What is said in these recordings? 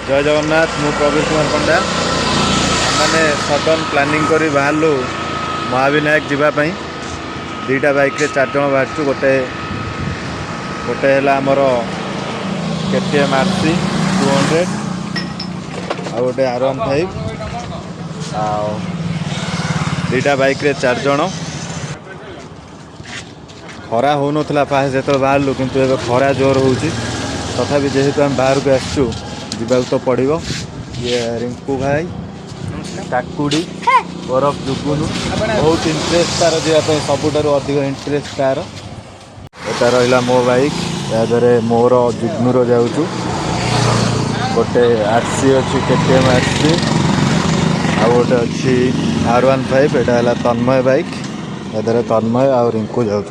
जय जगन्नाथ मु प्रवीण कुमार पंडा मैंने सडन प्लानिंग करी बाहरलु महाविनायक जीवाई दीटा बाइक रे 4 जन बाहर गोटे गोटे आमर KTM RC 200 आ गोटे R15 आ दीटा बाइक रे 4 जन खरा हो नाला फास्ट जो बाहरलु किंतु ए खरा जोर हो तथापि जेहेतु आम बाहर को आसचु जीवाक तो पड़ो। ये रिंकू भाई काकुड़ी बरफ जुगुनु बहुत इंटरेस्ट तार जावाई सबुठ अधिक इंटरेस्ट तार एटा रहा मो बाइक यादे मोर जुगनूर जाऊँ गोटे RC अच्छी KTM RC आ गोटे अच्छी R15 एटा है तन्मय बाइक यादे तन्मय आ रिंकू जाऊँ।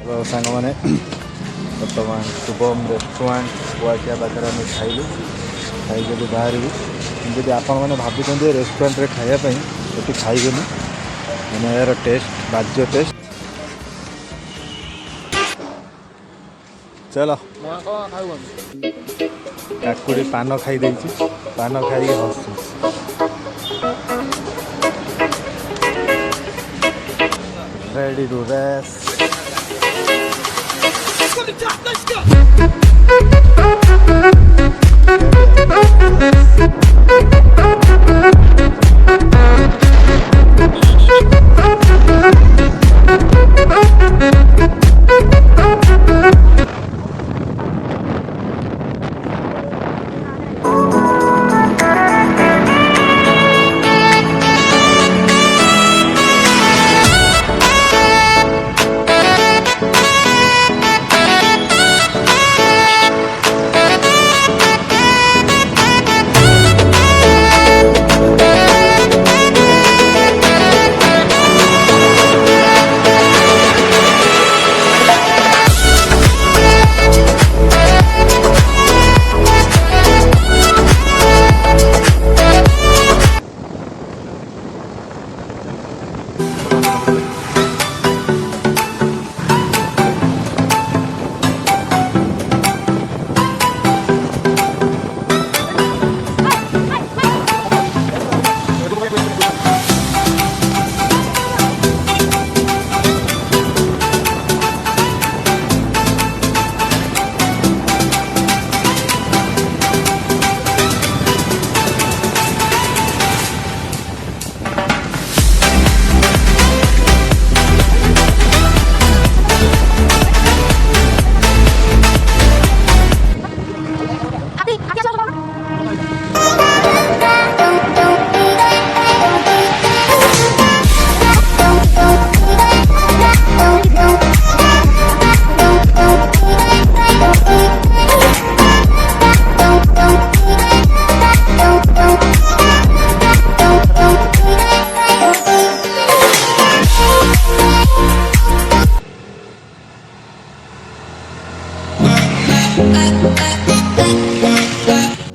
हेलो सांग मैंने बर्तमान शुभम रेस्टोरेंट कुआकिया पाखे आम खाइलु खाई बाहर जब आपण मैंने भावुं रेस्टोरेंट रे खायापी ये खाइबेनि मैंने यार टेस्ट बाज्य टेस्ट चलो काकुड़ी पान खाई पान खाई हसु ready to rest. Let's go to the top, let's go!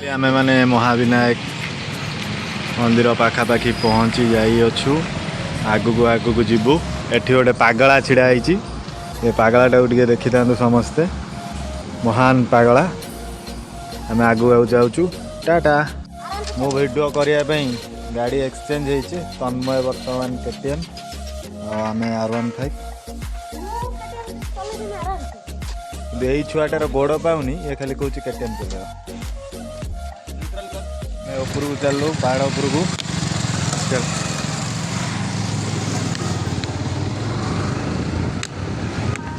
आम मैंने महाविनायक मंदिर पाखापाखि पहुँची जाइछु। आगू आगू जीवु। एठी गोटे पागला छिड़ा होती। ये पागलाटा टे देखी था समस्ते। महान पागला। आम आगू आगू जाऊँ। टाटा। मो वीडियो करने गाड़ी एक्सचेंज होती। तन्मय बर्तमान KTM आम R15। यही छुआटार गोड़ पाऊनी ये खाली कौन KTM चल उपरकू चलू पहाड़ उपरकू चल।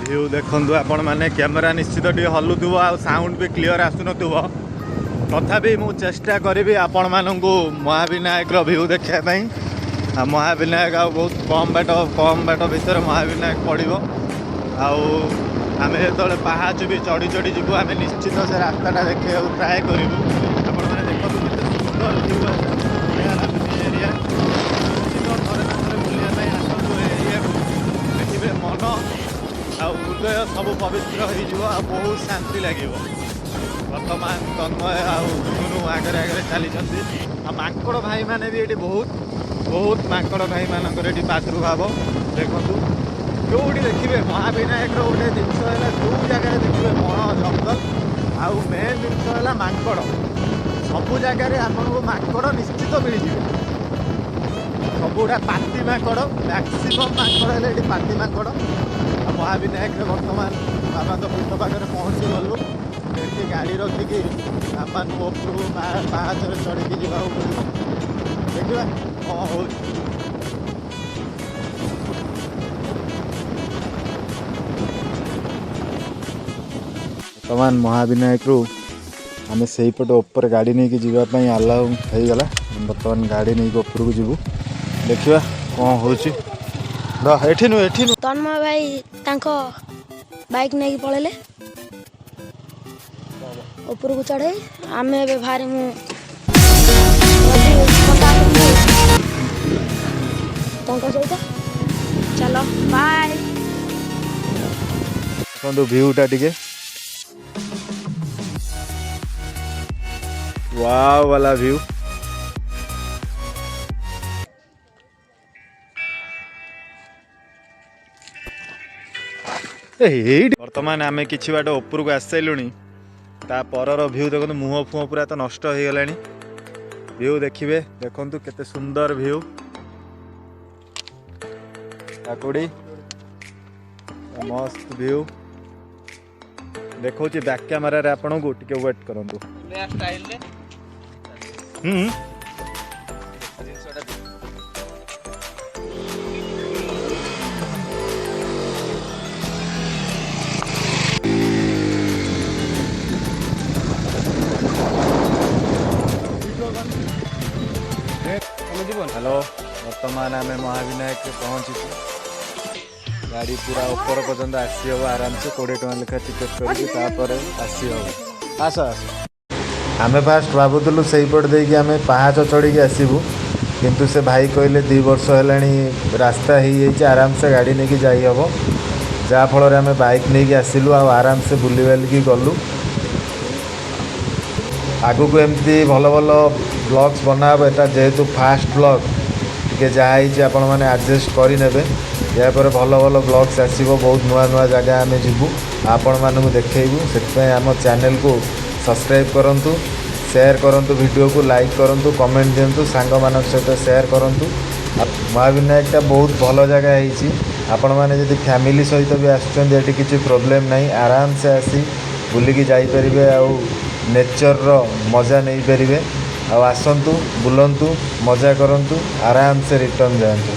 व्यू देखु आपण मैंने कैमेरा निश्चित हलुव आ साउंड भी क्लीयर आसुन तथापि मु चेष्टा करी आपण मानू महाविनायक व्यू देखापी। महाविनायक आ बहुत कम बाट भर महाविनायक पड़ो। आम जो पहाच भी चढ़ी चढ़ी जीवु आम निश्चित से रास्ताटा देखा ट्राए करूँ। आपण मैंने देखो सुंदर व्यू एरिया बुलाई आसतु एरिया देखिए मन हृदय सब पवित्र हो बहुत शांति लगे। वर्तमान तन्मय आगु आगे आगे चली माकड़ भाई मैंने भी ये बहुत माकड़ भाई मानक प्रादुर्भाव देखूँ। जोटी देखिए महाविनायक गोटे जिनस है जो जगह देखिए वन जंगल आउ मेन जिनस है माकड़ सबू जगार आपको माकड़ निश्चित मिल जाए। सबुटा पाती माकड़ मैक्सीम माकड़ है ये पाती माकड़। महाविनायक बर्तमान बाबा तो पीठ पाखे पहुँची गलु। ये गाड़ी रखिकी आम उपरू पाहाच चढ़ी जावा देखा कौन हो। वर्तमान महाविनायक रू आम से पटे ऊपर गाड़ी नहीं जावाई आलाउ हो गला। बर्तमान गाड़ी नहीं ऊपर को जीवु देखा कौन हो। तन्मय भाई तांको बाइक नहीं पड़े ऊपर को चढ़े आम बाहर सहित चलो बाय। व्यूटा टिके वाव वाला व्यू। वर्तमान आम कि बाट ऊपर को आस सारूँ। तापर व्यू देखो मुह फुह पूरा तो नष्ट हो गला। व्यू देखिए देखु केते सुंदर व्यू। काकुड़ी मस्त व्यू देखो बैक कैमेरा आपन को टिके वेट करूँ। हेलो वर्तमान आम महाविनायक पहुँची। गाड़ी पूरा ऊपर पर्यंत आसी हम आराम से 20 टका लेखा टिकेट कर आसी हम। आस आम फास्ट भावुलु से पट देकी आम पाहाच चढ़ी आसबू किंतु से भाई कहले 2 वर्ष है रास्ता हो आराम से गाड़ी नहीं जाई हम। जहाँफल आम बाइक नहीं आसिलु आराम से बुली बालिकी गलु। आगु को एमती भल भल ब्लॉग्स बनाब एटा जेहेतु फास्ट ब्लॉग टे जहाँ आपण मैंने एडजस्ट करे। यापर भल भल ब्लॉग्स आसो बहुत नुआ नुआ जगह आम जीवु आपण मानू देखू। से आम चैनल को सब्सक्राइब करूँ शेयर करूँ वीडियो को लाइक करूँ कमेंट दिंतु सांग मान सहित शेयर करूँ। महाविनायकटा बहुत भल जगह होती। आपण मैंने जब फैमिली सहित भी आसुँच किसी प्रोब्लेम नहीं आराम से आसी बुलिकी जापरेंगे आउ नेचर रो मजा नहीं पारे। आसतु बुलंतु मजा करंतु आराम से रिटर्न जातु।